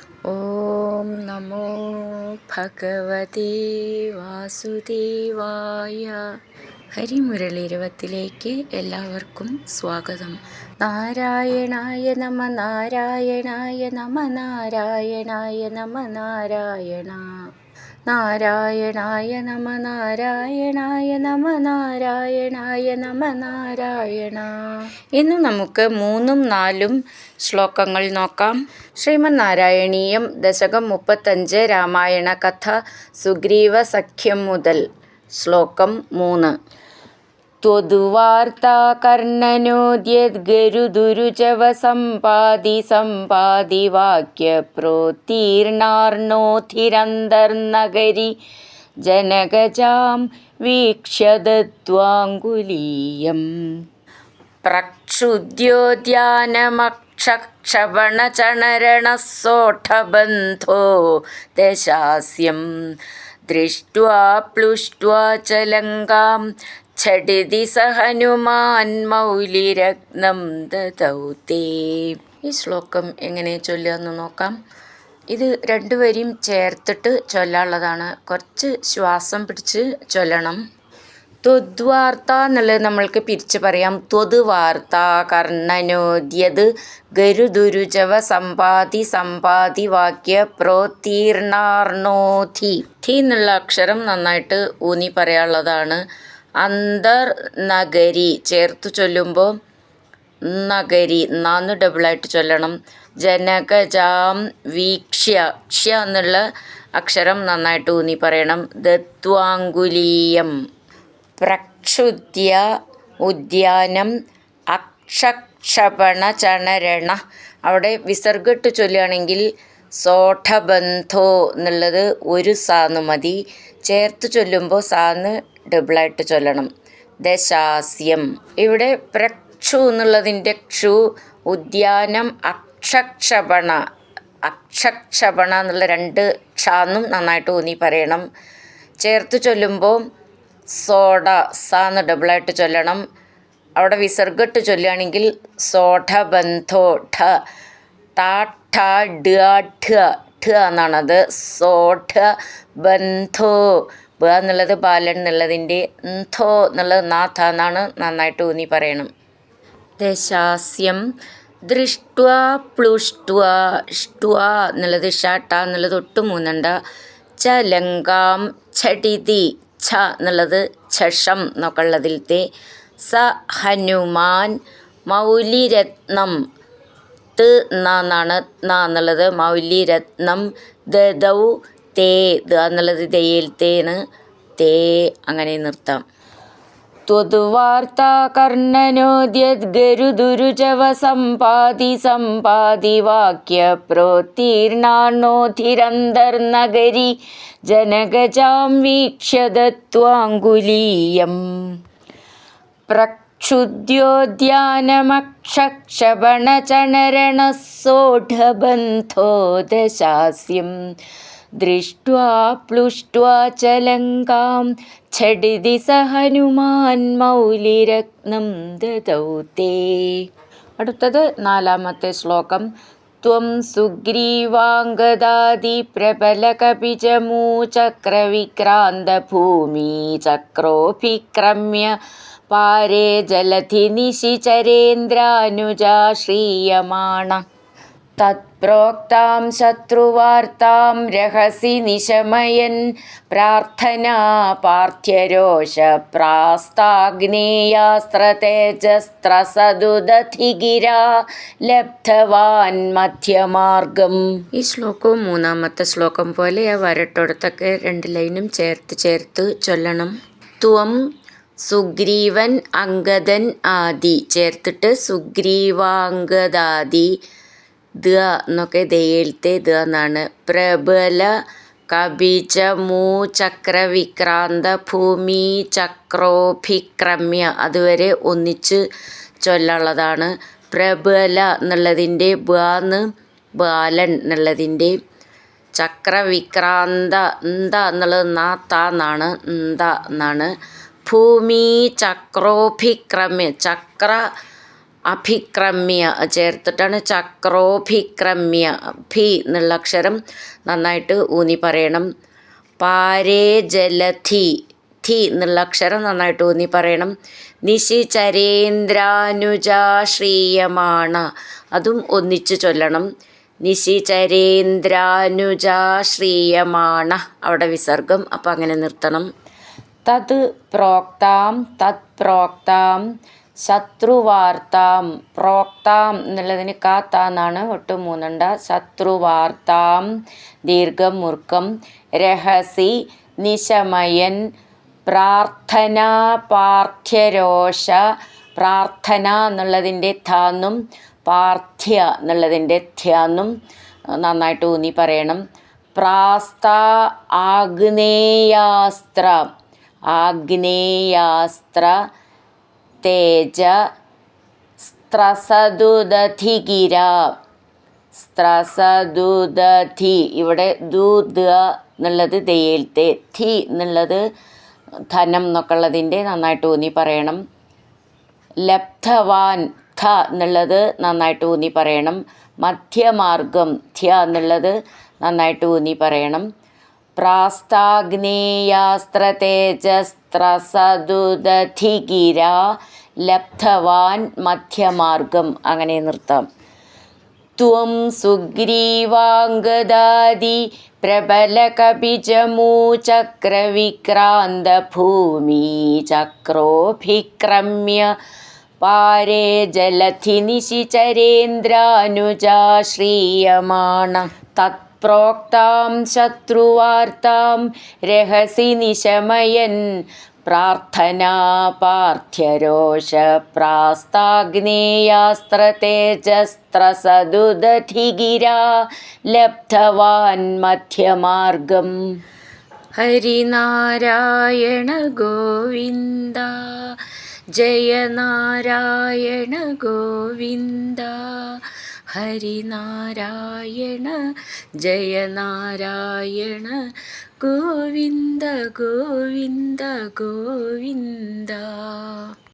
ഓം നമോ ഭഗവതേ വാസുദേവായ. ഹരിമുരളി ഇരുപത്തിലേക്ക് എല്ലാവർക്കും സ്വാഗതം. നാരായണായ നമ നാരായണായ നമ നാരായണായ നമ നാരായണ നാരായണായ നമ നാരായണായ നമ നാരായണായ നമ നാരായണ. ഇന്ന് നമുക്ക് 3ഉം 4ഉം ശ്ലോകങ്ങൾ നോക്കാം. ശ്രീമദ് നാരായണീയം ദശകം 35 രാമായണ കഥ സുഗ്രീവ സഖ്യം മുതൽ. ശ്ലോകം 3. ത്വദ്വാർത്താ കർണനോദ്യദ്ഗരുദുരുചവ സമ്പാദി വാക്യപ്രോത്തീർണാർണോധിരന്തർനഗരി ജനകജാം വീക്ഷ്യ ദത്വാങ്കുലീയം പ്രക്ഷുദ്യോദ്യാനമക്ഷക്ഷപണചണരണസോഠബന്ധോ ദശാസ്യം ദൃഷ്ട്വാ പ്ലുഷ്ട്വാ ച ലങ്കാം ഛടിതി സ ഹനുമാൻ മൗലിരത്നം ദദൗ തേ. ഈ ശ്ലോകം എങ്ങനെ ചൊല്ലുകയെന്ന് നോക്കാം. ഇത് രണ്ടുപേരെയും ചേർത്തിട്ട് ചൊല്ലാനുള്ളതാണ്. കുറച്ച് ശ്വാസം പിടിച്ച് ചൊല്ലണം. ത്വദ്വാർത്ത എന്നുള്ളത് നമ്മൾക്ക് പിരിച്ച് പറയാം. ത്വത് വാർത്ത കർണനോദ്യത് ഗരുദുരുചവ സമ്പാദി വാക്യ പ്രോത്തീർണാർണോധി. ധി എന്നുള്ള അക്ഷരം നന്നായിട്ട് ഊന്നി പറയാനുള്ളതാണ്. അന്തർ നഗരി ചേർത്ത് ചൊല്ലുമ്പോൾ നഗരി നാന്ന് ഡബിളായിട്ട് ചൊല്ലണം. ജനകജാം വീക്ഷ്യ ക്ഷ്യ എന്നുള്ള അക്ഷരം നന്നായിട്ട് ഊന്നി പറയണം. ദത്വാങ്കുലീയം പ്രക്ഷുദ്യ ഉദ്യാനം അക്ഷക്ഷപണ ചണരണ. അവിടെ വിസർഗിട്ട് ചൊല്ലുകയാണെങ്കിൽ സോഠബന്ധോ എന്നുള്ളത് ഒരു സാന്ന് മതി. ചേർത്ത് ചൊല്ലുമ്പോൾ സാന്ന് ഡബിളായിട്ട് ചൊല്ലണം. ദശാസ്യം ഇവിടെ പ്രക്ഷു എന്നുള്ളതിൻ്റെ ക്ഷു, ഉദ്യാനം അക്ഷക്ഷപണ എന്നുള്ള 2 ക്ഷാന്നും നന്നായിട്ട് ഊന്നി പറയണം. ചേർത്ത് ചൊല്ലുമ്പോൾ സോഡ സാന്ന് ഡബിളായിട്ട് ചൊല്ലണം. അവിടെ വിസർഗിട്ട് ചൊല്ലുകയാണെങ്കിൽ സോഠബന്ധോ ഠ ടാ ഠ ഡ ഠ ഠ എന്നാണത്. സോഠ ബന്ധോ ബ എന്നുള്ളത് ബാലൻ എന്നുള്ളതിൻ്റെ ന്ധോ എന്നുള്ളത് നാഥ എന്നാണ്. നന്നായിട്ട് ഊന്നി പറയണം. ദശാസ്യം ദൃഷ്ട്വാ പ്ലുഷ്ട്വാ ഷ്ട്വാ എന്നുള്ളത് ഷാട്ട എന്നുള്ളത് ഒട്ടും മൂന്നണ്ട. ച ലങ്കാം ഛടിതി ഛ എന്നുള്ളത് ഛഷം എന്നൊക്കെ ഉള്ളതിലത്തെ. സ ഹനുമാൻ മൗലിരത്നം ത് എന്നാണ് ന എന്നുള്ളത്. മൗലിരത്നം ദദൗ തേ ദ എന്നുള്ളത് ദയിൽത്തേന് തേ അങ്ങനെ നിർത്താം. ത്വദ്വാർത്താ കർണനോദ്യദ്ഗരുദുരുചവ സമ്പാദി വാക്യ പ്രോത്തീർണാർണോധിരന്തർനഗരി ജനകജാം വീക്ഷ്യ ദത്വാങ്കുലീയം പ്രക്ഷുദ്യോദ്യാനമക്ഷക്ഷപണചണരണസോഢബന്ധോ ദശാസ്യം ദൃഷ്ട്വാ പ്ലുഷ്ട്വാ ച ലങ്കാം ഛടിതി സ ഹനുമാൻ മൗലിരത്നം ദദൗ തേ. അടുത്തത് 4ാമത്തെ ശ്ലോകം. ത്വം സുഗ്രീവാംഗദാദി പ്രബലകപിചമൂചക്രവിക്രാന്ത ഭൂമി ചക്രോഭിക്രമ്യ പാരേ ജലധി നിശിചരേന്ദ്രാനുജാശ്രീയമാണ തത്പ്രോക്താം ശത്രുവാർത്താം രഹസി നിശമയൻ പ്രാർത്ഥനാ പാർത്ഥ്യരോഷ പ്രാസ്താഗ്നേയാസ്ത്രതേജസ്ത്രസദുദധിഗിരാ ലബ്ധവാൻ മധ്യമാർഗം. ഈ ശ്ലോകവും 3ാമത്തെ ശ്ലോകം പോലെ ആ വരട്ടോടത്തൊക്കെ 2 ലൈനും ചേർത്ത് ചൊല്ലണം. ത്വം സുഗ്രീവൻ അംഗദൻ ആദി ചേർത്തിട്ട് സുഗ്രീവാംഗദാദി ദ എന്നൊക്കെ ദയിൽത്തെ ദ എന്നാണ്. പ്രബല കപിചമൂചക്രവിക്രാന്ത ഭൂമി ചക്രോഭിക്രമ്യ അതുവരെ ഒന്നിച്ച് ചൊല്ലുള്ളതാണ്. പ്രബല എന്നുള്ളതിൻ്റെ ബാന്ന് ബാലൻ എന്നുള്ളതിൻ്റെ. ചക്രവിക്രാന്ത എന്ത എന്നുള്ളത് നാത്ത എന്നാണ്. എന്ത എന്നാണ്. ഭൂമി ചക്രോഭിക്രമ്യ ചക്ര അഭിക്രമ്യ ചേർത്തിട്ടാണ് ചക്രോഭിക്രമ്യ. ഭി എന്നുള്ള അക്ഷരം നന്നായിട്ട് ഊന്നി പറയണം. പാരേ ജലധി, ധി എന്നുള്ള അക്ഷരം നന്നായിട്ട് ഊന്നി പറയണം. നിശിചരേന്ദ്രാനുജാശ്രീയമാണ, അതും ഒന്നിച്ച് ചൊല്ലണം. നിശിചരേന്ദ്രാനുജാശ്രീയമാണ, അവിടെ വിസർഗം, അപ്പം അങ്ങനെ നിർത്തണം. തത് പ്രോക്താം, തത് പ്രോക്താം, ശത്രുവാർത്താം. പ്രോക്താം എന്നുള്ളതിന് കാത്ത എന്നാണ്, ഒട്ടും മൂന്നണ്ട. ശത്രുവാർത്താം ദീർഘം മുർക്കം. രഹസി നിശമയൻ പ്രാർത്ഥനാ പാർത്ഥ്യരോഷ. പ്രാർത്ഥന എന്നുള്ളതിൻ്റെ ഥാന്നും പാർത്ഥ്യ എന്നുള്ളതിൻ്റെ ധ്യാന്നും നന്നായിട്ട് ഊന്നി പറയണം. പ്രാസ്ത ആഗ്നേയാസ്ത്ര, ആഗ്നേയാസ്ത്ര തേജ സ്ത്രസദുദധിഗിര. സ്ത്രസദുദധി, ഇവിടെ ദു ദ എന്നുള്ളത് ദയേൽത്തെ, ധി എന്നുള്ളത് ധനം എന്നൊക്കെ ഉള്ളതിൻ്റെ നന്നായിട്ട് ഊന്നി പറയണം. ലബ്ധവാൻ, ധ എന്നുള്ളത് നന്നായിട്ട് ഊന്നി പറയണം. മധ്യമാർഗം, ധ്യ എന്നുള്ളത് നന്നായിട്ട് ഊന്നി പറയണം. പ്രാസ്താഗ്നേയാസ്ത്ര തേജസ്ത്രസദുദധിഗിര ലബ്ധവാൻ മധ്യമാർഗം, അങ്ങനെ നിർത്താം. ത്വം സുഗ്രീവാംഗദാദി പ്രബലകപിജമൂചക്രവിക്രാന്തഭൂമി ചക്രോഭിക്രമ്യ പാരേ ജലധി നിശിചരേന്ദ്രാനുജാശ്രീയമാണ. തത്പ്രോക്താം ശത്രുവാർത്താം രഹസി നിശമയൻ പ്രാർത്ഥനാ പാർത്ഥ്യരോഷ. പ്രാസ്താഗ്നേയാസ്ത്ര തേജസ്ത്രസദുദധിഗിര ലബ്ധവാൻ മധ്യമാർഗം. ഹരിനാരായണ ഗോവിന്ദ, ജയ നാരായണ ഗോവിന്ദ. ഹരിനാരായണ ജയ നാരായണ ഗോവിന്ദ ഗോവിന്ദ ഗോവിന്ദ.